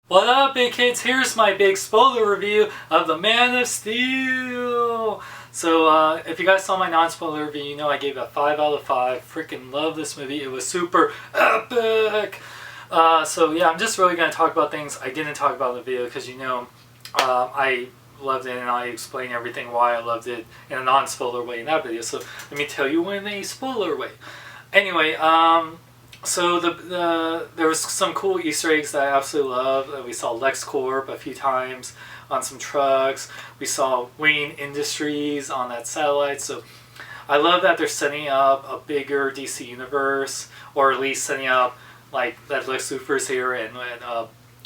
What up, big kids? Here's my big spoiler review of The Man of Steel. So, if you guys saw my non-spoiler review, you know I gave it a 5 out of 5. Freaking love this movie. It was super epic. So yeah, I'm just really going to talk about things I didn't talk about in the video because you know I loved it and I explained everything why I loved it in a non-spoiler way in that video. So let me tell you in a spoiler way. Anyway, so there was some cool Easter eggs that I absolutely love. We saw LexCorp a few times on some trucks. We saw Wayne Industries on that satellite. So I love that they're setting up a bigger DC universe, or at least setting up like that Lex Luthor's here and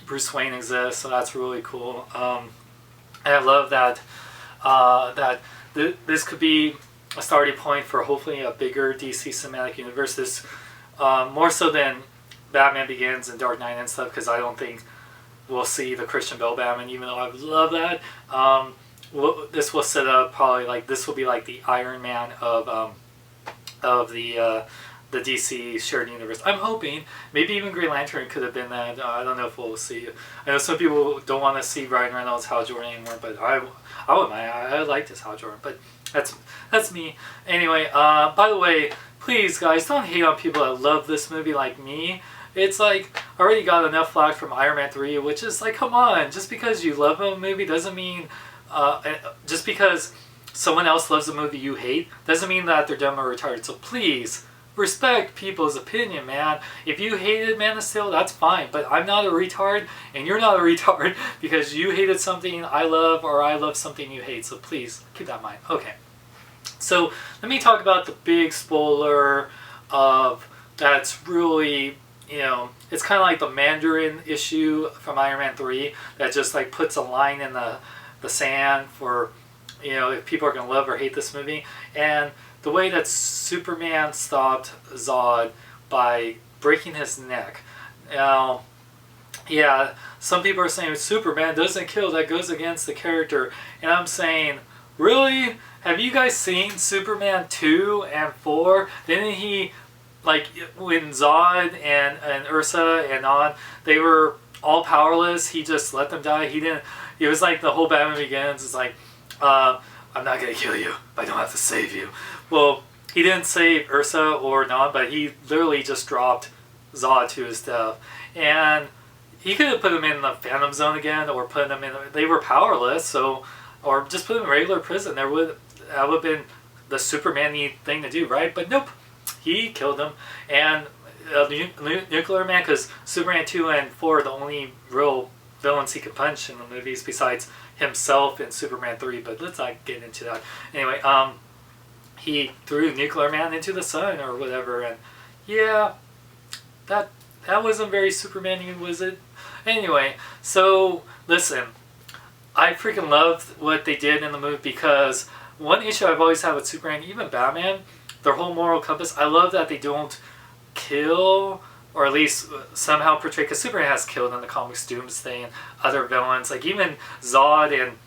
Bruce Wayne exists. So that's really cool. And I love that this could be a starting point for hopefully a bigger DC cinematic universe. This more so than Batman Begins and Dark Knight and stuff, because I don't think we'll see the Christian Bale Batman, even though I would love that. This will set up probably like this will be like the Iron Man of the DC shared universe. I'm hoping maybe even Green Lantern could have been that. I don't know if we'll see. I know some people don't want to see Ryan Reynolds, Hal Jordan anymore, but I wouldn't mind. I like this Hal Jordan, but that's me. Anyway, by the way, please guys, don't hate on people that love this movie like me. It's like, I already got enough flack from Iron Man 3, which is like, come on, just because you love a movie doesn't mean, just because someone else loves a movie you hate, doesn't mean that they're dumb or retarded. So please, respect people's opinion, man. If you hated Man of Steel, that's fine, but I'm not a retard, and you're not a retard, because you hated something I love, or I love something you hate, so please, keep that in mind. Okay. So let me talk about the big spoiler of that's really, you know, it's kind of like the Mandarin issue from Iron Man 3 that just like puts a line in the sand for, you know, if people are going to love or hate this movie. And the way that Superman stopped Zod by breaking his neck. Now, yeah, some people are saying Superman doesn't kill, that goes against the character. And I'm saying, really? Have you guys seen Superman 2 and 4? Didn't he, like, when Zod and Ursa and on, they were all powerless, he just let them die? He didn't, it was like the whole Batman Begins, it's like, I'm not going to kill you, but I don't have to save you. Well, he didn't save Ursa or Non, but he literally just dropped Zod to his death. And he could have put him in the Phantom Zone again, or put them in, they were powerless, so, or just put him in regular prison. That would have been the Superman-y thing to do, right? But nope, he killed him. And Nuclear Man, because Superman 2 and 4 are the only real villains he could punch in the movies besides himself in Superman 3, but let's not get into that. Anyway, he threw Nuclear Man into the sun or whatever, and yeah, that wasn't very Superman-y, was it? Anyway, so listen, I freaking loved what they did in the movie, because one issue I've always had with Superman, even Batman, their whole moral compass, I love that they don't kill, or at least somehow portray, because Superman has killed in the comics, Doomsday and other villains, like even Zod and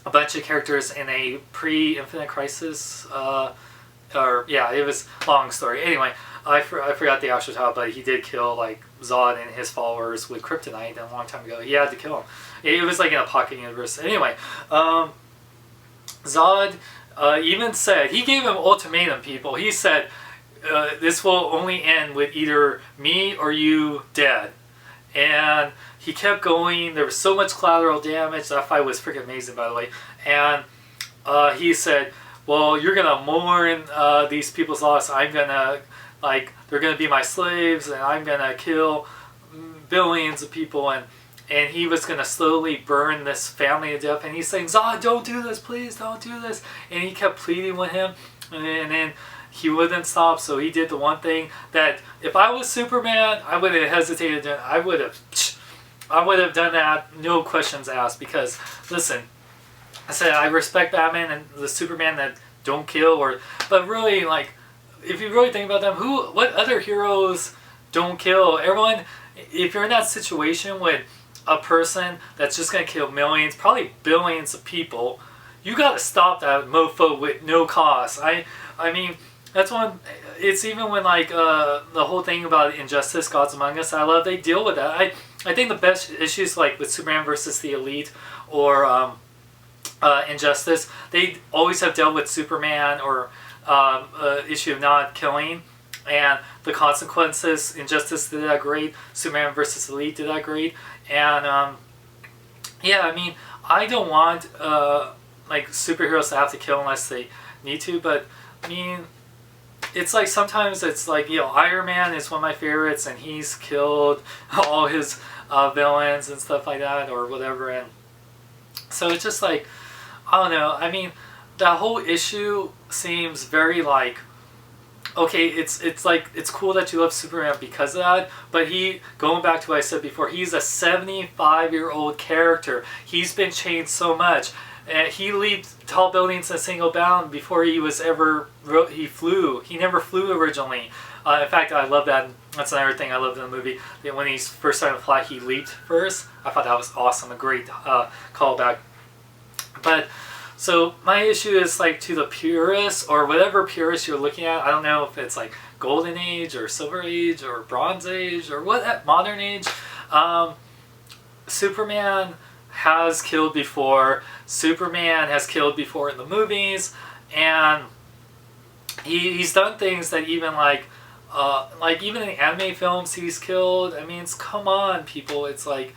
a bunch of characters in a pre-Infinite Crisis, or yeah, it was a long story. Anyway, I forgot the actual title, but he did kill like Zod and his followers with kryptonite a long time ago. He had to kill him. It was like in a pocket universe. Anyway, Zod even said, he gave him ultimatum, people. He said, this will only end with either me or you dead. And he kept going. There was so much collateral damage. That fight was freaking amazing, by the way. And he said, well, you're going to mourn these people's loss. I'm going to, like, they're going to be my slaves, and I'm going to kill billions of people. And he was going to slowly burn this family to death. And he's saying, Zod, don't do this, please, don't do this. And he kept pleading with him. And then he wouldn't stop, so he did the one thing that if I was Superman, I would have hesitated. I would have done that, no questions asked, because, listen, I said I respect Batman and the Superman that don't kill, but really, like, if you really think about them, what other heroes don't kill? Everyone, if you're in that situation with a person that's just going to kill millions, probably billions of people, you got to stop that mofo with no cost. I mean, that's one, it's even when like the whole thing about Injustice, Gods Among Us, I love they deal with that. I think the best issues like with Superman versus the Elite or Injustice, they always have dealt with Superman or issue of not killing and the consequences. Injustice did that great. Superman versus Elite did that great. And yeah, I mean, I don't want like superheroes to have to kill unless they need to, but I mean, it's like sometimes it's like, you know, Iron Man is one of my favorites and he's killed all his villains and stuff like that or whatever, and so it's just like, I don't know, I mean, that whole issue seems very like, okay, it's like, it's cool that you love Superman because of that, but going back to what I said before, he's a 75-year-old character. He's been changed so much. And he leaped tall buildings in a single bound before he flew. He never flew originally. In fact, I love that. That's another thing I loved in the movie. That when he first started to fly, he leaped first. I thought that was awesome. A great callback. But, so my issue is like to the purists or whatever purist you're looking at. I don't know if it's like Golden Age or Silver Age or Bronze Age or what, Modern Age. Superman has killed before. Superman has killed before in the movies, and he's done things that even like even in the anime films he's killed. I mean, come on, people. It's like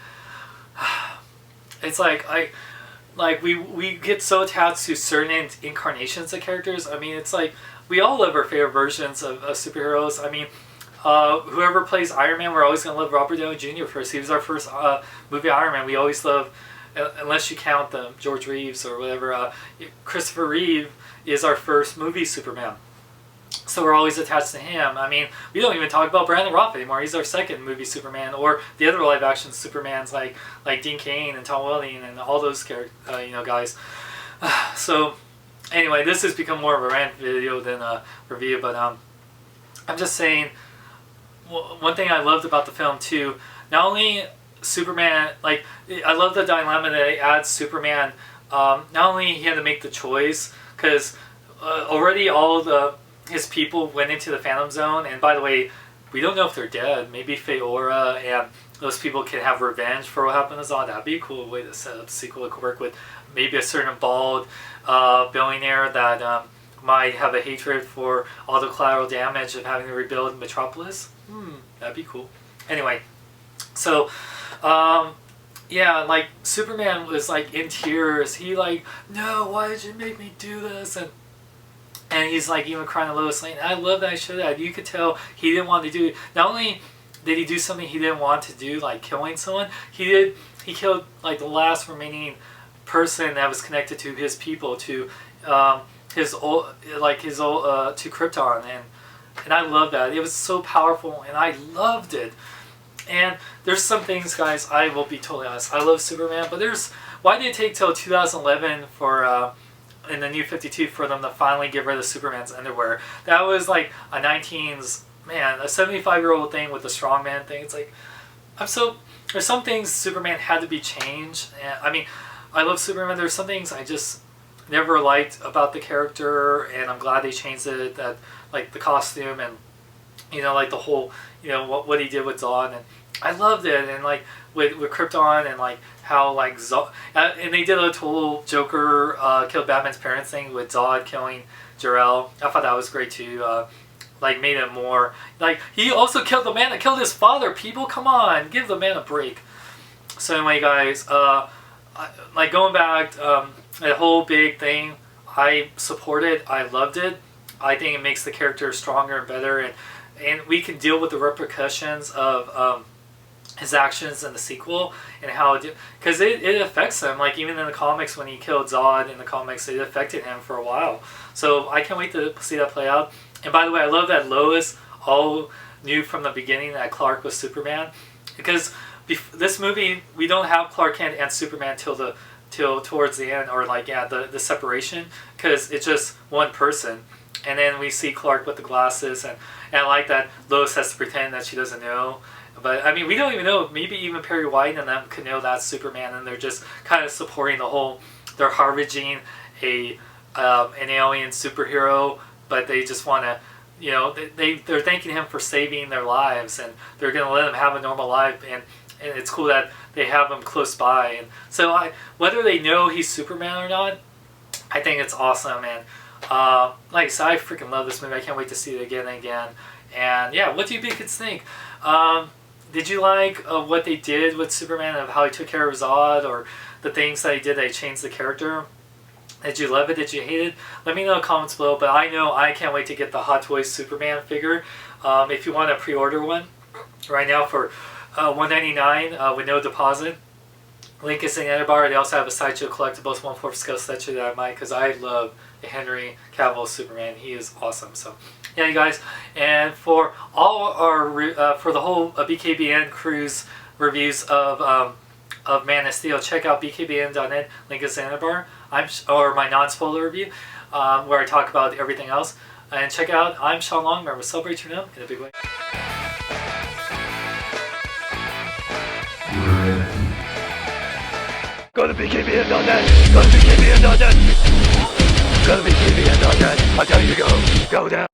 we get so attached to certain incarnations of characters. I mean, it's like we all love our favorite versions of superheroes. I mean, whoever plays Iron Man, we're always going to love Robert Downey Jr. first. He was our first movie Iron Man. We always love, unless you count the George Reeves or whatever, Christopher Reeve is our first movie Superman. So we're always attached to him. I mean, we don't even talk about Brandon Routh anymore. He's our second movie Superman, or the other live action Supermans like Dean Cain and Tom Welling and all those guys. So anyway, this has become more of a rant video than a review, but I'm just saying, one thing I loved about the film too, not only Superman, like, I love the dilemma that it adds Superman. Not only he had to make the choice, because already all his people went into the Phantom Zone, and by the way, we don't know if they're dead. Maybe Feora and those people can have revenge for what happened to Zod. That'd be a cool way to set up a sequel that could work with maybe a certain bald billionaire that might have a hatred for all the collateral damage of having to rebuild Metropolis. That'd be cool. Anyway, so yeah, like Superman was like in tears. He like, no, why did you make me do this? And he's like even crying to Lois Lane. I love that I showed that. You could tell he didn't want to do it. Not only did he do something he didn't want to do, like killing someone, he killed like the last remaining person that was connected to his people, to to Krypton, and I love that. It was so powerful, and I loved it. And there's some things, guys, I will be totally honest, I love Superman, but why did it take till 2011 for in the New 52 for them to finally get rid of Superman's underwear? That was like a 75-year-old thing with the strongman thing. It's like, there's some things Superman had to be changed. And I mean, I love Superman. There's some things I just never liked about the character, and I'm glad they changed it. That, like the costume and, like the whole, what he did with Zod, and I loved it. And like with Krypton, and like how like Zod, and they did a total Joker killed Batman's parents thing with Zod killing Jor-El. I thought that was great too. Like made it more like he also killed the man that killed his father. People, come on, give the man a break. So anyway, guys, like going back, the whole big thing, I support it. I loved it. I think it makes the character stronger and better, and we can deal with the repercussions of his actions in the sequel, and how because it affects him. Like even in the comics, when he killed Zod in the comics, it affected him for a while. So I can't wait to see that play out. And by the way, I love that Lois all knew from the beginning that Clark was Superman, because this movie we don't have Clark Kent and Superman till towards the end, or like the separation, because it's just one person. And then we see Clark with the glasses, and I like that Lois has to pretend that she doesn't know. But I mean, we don't even know. Maybe even Perry White and them could know that's Superman, and they're just kind of supporting the whole. They're harvesting an alien superhero, but they just want to, they're thanking him for saving their lives, and they're going to let him have a normal life. And and it's cool that they have him close by. And so whether they know he's Superman or not, I think it's awesome. And like I said, I freaking love this movie. I can't wait to see it again and again. And yeah, what do you kids think? Did you like what they did with Superman, of how he took care of Zod, or the things that he did that changed the character? Did you love it? Did you hate it? Let me know in the comments below. But I know I can't wait to get the Hot Toys Superman figure. If you want to pre-order one right now for $1.99 with no deposit, link is in the other bar. They also have a Sideshow Collectibles 1/4 scale statue that I might, because I love Henry Cavill Superman. He is awesome. So yeah, you guys. And for all our for the whole BKBN cruise reviews of Man of Steel, check out bkbn.net. Link is in the other bar. Or my non-spoiler review, where I talk about everything else. And check out I'm Sean Long. Remember, celebrate your name in a big way. Go to bkbn.net. Go to bkbn.net. Go to bkbn.net. I tell you to go down.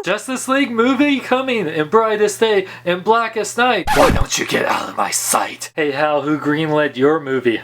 Justice League movie coming in brightest day and blackest night. Why don't you get out of my sight? Hey Hal, who greenlit your movie?